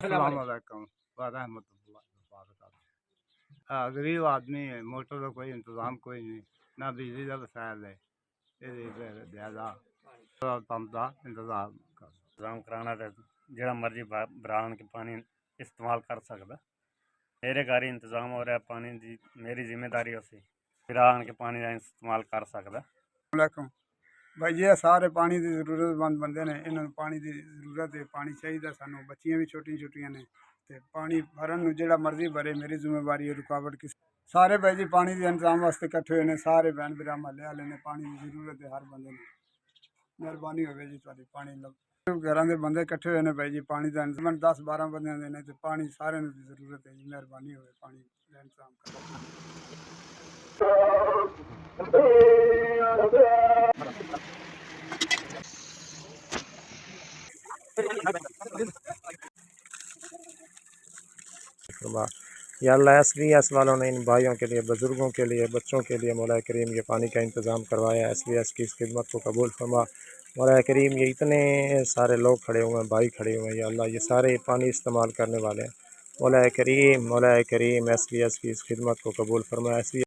अस्सलामुअलैकुम व रहमतुल्लाहि व बरकातहू। गरीब आदमी है, मोटर का कोई इंतज़ाम कोई नहीं, ना बिजली का वसायल है। ज़्यादा पंप का इंतज़ाम कराना तो जो मर्जी बरान के पानी इस्तेमाल कर सकता। मेरे घर ही इंतज़ाम हो रहा है पानी की, मेरी जिम्मेदारी उसी बरान के पानी का इस्तेमाल कर सकता। भाई ये सारे पानी की जरूरतमंद बंदे ने, इन्होंने पानी की जरूरत है, पानी चाहिए सानू, बच्चियां भी छोटी छोटियां ने ते पानी भरन जो मर्जी भरे, मेरी जिम्मेवारी है, रुकावट किस सारे भाई जी पानी के इंतजाम वास्ते इकट्ठे हुए हैं, सारे भैन भरा महल्ले वाले ने, पानी की जरूरत है हर बंदे ने, मेहरबानी हो जी थोड़ी पानी लो घर के बंदे इकट्ठे हुए हैं भाई जी, पानी का इंतजाम 10-12 बंद ने तो पानी सारे जरूरत है जी, मेहरबानी हो पानी का इंतजाम या अल्लाह SVS वालों ने इन भाइयों के लिए, बुज़ुर्गों के लिए, बच्चों के लिए मौला करीम ये पानी का इंतज़ाम करवाया। SVS की इस खिदमत को कबूल फरमा मौला करीम। ये इतने सारे लोग खड़े हुए हैं, भाई खड़े हुए हैं, या अल्लाह ये सारे पानी इस्तेमाल करने वाले हैं। मौला करीम SVS की इस खिदमत को कबूल फरमा। SVS